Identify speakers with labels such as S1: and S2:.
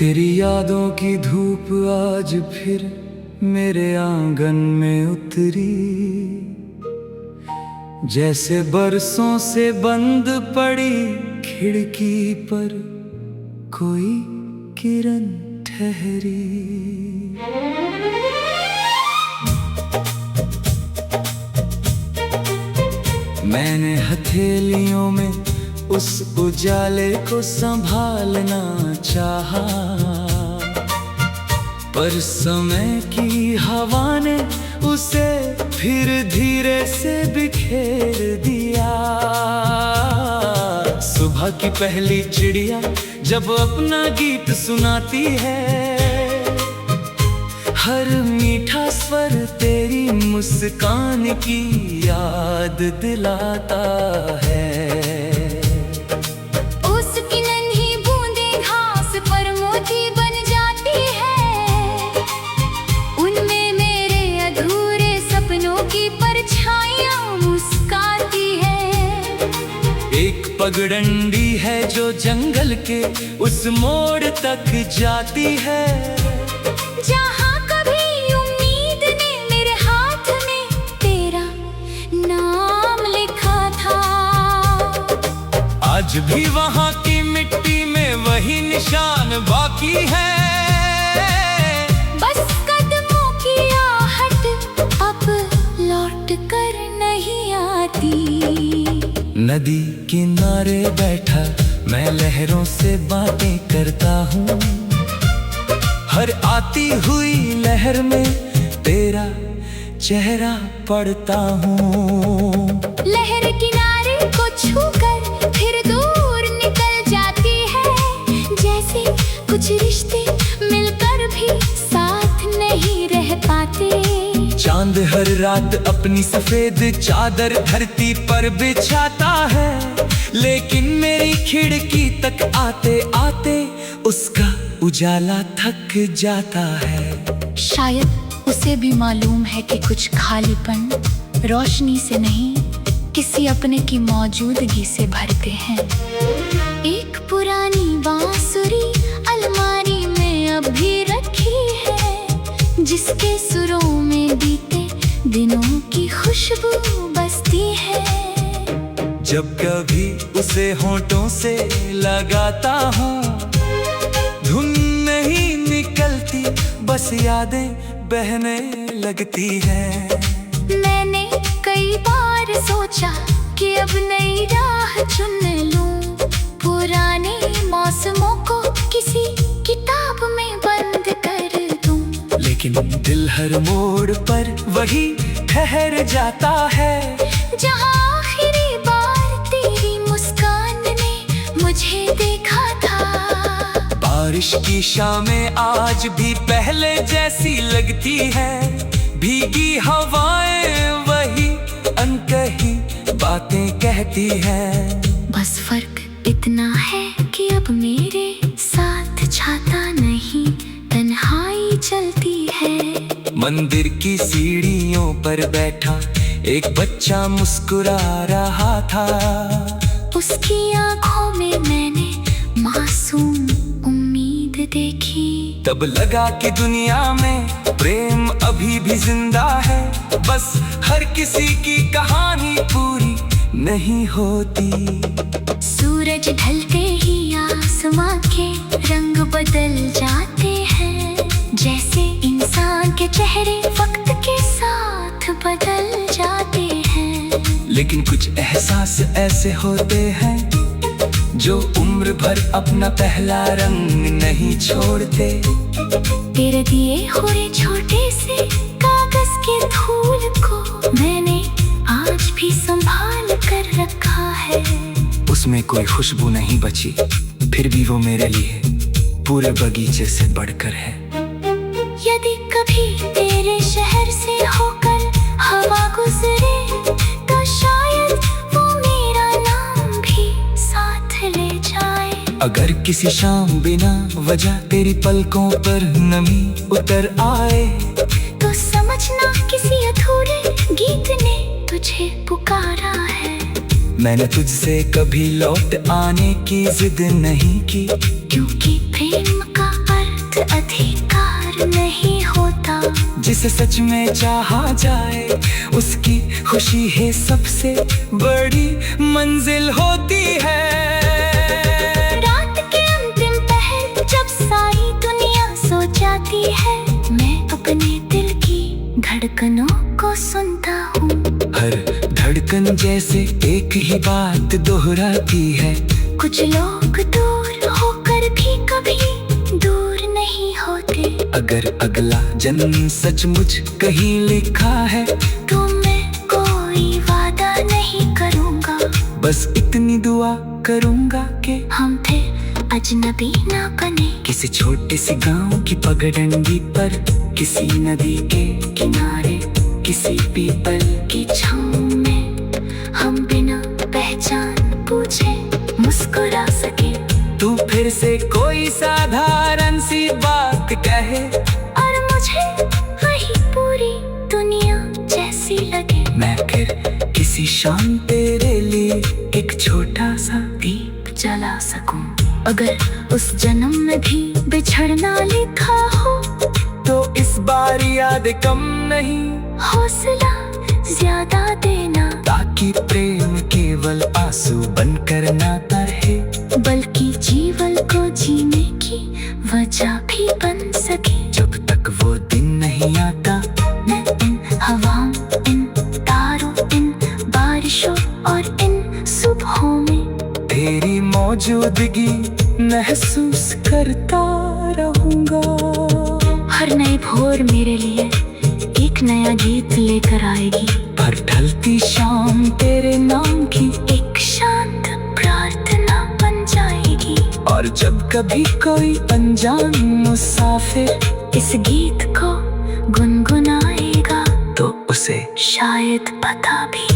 S1: तेरी यादों की धूप आज फिर मेरे आंगन में उतरी, जैसे बरसों से बंद पड़ी खिड़की पर कोई किरण ठहरी। मैंने हथेलियों में उस उजाले को संभालना चाहा, पर समय की हवा ने उसे फिर धीरे से बिखेर दिया। सुबह की पहली चिड़िया जब अपना गीत सुनाती है, हर मीठा स्वर तेरी मुस्कान की याद दिलाता है।
S2: उसकी नन्ही बूंदें घास पर मोती बन जाती है, उनमें मेरे अधूरे सपनों की परछाइयां मुस्काती है।
S1: एक पगडंडी है जो जंगल के उस मोड़ तक जाती है,
S2: जहाँ कभी उम्मीद ने मेरे हाथ में तेरा नाम लिखा था।
S1: आज भी वहाँ की मिट्टी में वही निशान बाकी है।
S2: बस कदमों की आहट अब लौट कर नहीं आती।
S1: नदी किनारे बैठा मैं लहरों से बातें करता हूँ, हर आती हुई लहर में तेरा चेहरा पढ़ता हूँ।
S2: लहर किनारे को छूकर फिर दूर निकल जाती है, जैसे कुछ रिश्ते मिलकर भी साथ नहीं रह पाते।
S1: चांद हर रात अपनी सफेद चादर धरती पर बिछाता है, लेकिन मेरी खिड़की तक आते आते उसका उजाला थक जाता है।
S2: शायद उसे भी मालूम है कि कुछ खालीपन रोशनी से नहीं, किसी अपने की मौजूदगी से भरते हैं। एक पुरानी बांसुरी अलमारी में अभी रखी है, जिसके सुरों में बीते दिनों की खुशबू बसती है।
S1: जब कभी उसे होंठों से लगाता हूँ, धुन नहीं निकलती, बस यादें बहने लगती हैं।
S2: मैंने कई बार सोचा कि अब नई राह चुन लूं, पुराने मौसमों को किसी किताब में बंद कर दूं।
S1: लेकिन दिल हर मोड़ पर वही ठहर जाता है,
S2: जहाँ आखिरी बार तेरी मुस्कान ने मुझे देखा था।
S1: बारिश की शामें आज भी पहले जैसी लगती है, भीगी हवाएं वही अनकही बातें कहती हैं।
S2: बस फर्क इतना है कि अब मेरे साथ छाता नहीं, तन्हाई चलती है।
S1: मंदिर की सीढ़ियों पर बैठा एक बच्चा मुस्कुरा रहा था,
S2: उसकी आंखों में मैंने मासूम उम्मीद देखी।
S1: तब लगा कि दुनिया में प्रेम अभी भी जिंदा है, बस हर किसी की कहानी पूरी नहीं होती।
S2: सूरज ढलते ही आसमां के रंग बदल जाते हैं, जैसे इंसान के चेहरे वक्त के साथ बदल जाते हैं।
S1: लेकिन कुछ एहसास ऐसे होते हैं जो उम्र भर अपना पहला रंग नहीं छोड़ते।
S2: तेरे दिए हुए छोटे से कागज के धूल को मैंने आज भी संभाल कर रखा है।
S1: उसमें कोई खुशबू नहीं बची, फिर भी वो मेरे लिए पूरे बगीचे से बढ़कर है।
S2: यदि कभी तेरे शहर से होकर हवा गुजरे, तो शायद वो मेरा नाम भी साथ ले जाए।
S1: अगर किसी शाम बिना वजह तेरी पलकों पर नमी उतर आए,
S2: तो समझना किसी अधूरे गीत ने तुझे पुकारा है।
S1: मैंने तुझसे कभी लौट आने की जिद नहीं की,
S2: क्योंकि प्रेम का अधिकार नहीं होता।
S1: जिसे सच में चाहा जाए उसकी खुशी है सबसे बड़ी मंजिल होती है।
S2: रात के अंतिम पहर जब सारी दुनिया सो जाती है, मैं अपने दिल की धड़कनों को सुनता हूँ।
S1: हर धड़कन जैसे एक ही बात दोहराती है।
S2: कुछ लोग दूर होकर भी कभी दूर नहीं होते।
S1: अगर अगला जन्म सचमुच कहीं लिखा है
S2: तो मैं कोई वादा नहीं करूँगा,
S1: बस इतनी दुआ करूँगा कि
S2: हम थे अजनबी ना बने।
S1: किसी छोटे से गांव की पगडंडी पर, किसी नदी के किनारे, किसी पीपल
S2: की छाँव में हम बिना पहचान पूछे मुस्कुरा सके।
S1: तू फिर से कोई साधारण सी बात कहे
S2: और मुझे वही पूरी दुनिया जैसी लगे।
S1: मैं फिर किसी शाम तेरे लिए एक छोटा सा दीप
S2: जला सकूं। अगर उस जन्म में भी बिछड़ना लिखा हो
S1: तो इस बार याद कम नहीं,
S2: हौसला ज्यादा देना।
S1: ताकि प्रेम केवल आंसू बनकर ना रहे,
S2: बल्कि जीवन को जीने की वजह भी बन सके।
S1: जब तक वो दिन नहीं आता,
S2: मैं इन हवाओं, इन तारों, इन बारिशों और इन सुबहों में
S1: तेरी मौजूदगी महसूस करता रहूंगा।
S2: हर नए भोर मेरे लिए एक नया गीत लेकर आएगी।
S1: हर ढलती शाम तेरे नाम की
S2: एक शांत प्रार्थना बन जाएगी।
S1: और जब कभी कोई अनजान मुसाफिर
S2: इस गीत को गुनगुनाएगा
S1: तो उसे
S2: शायद पता भी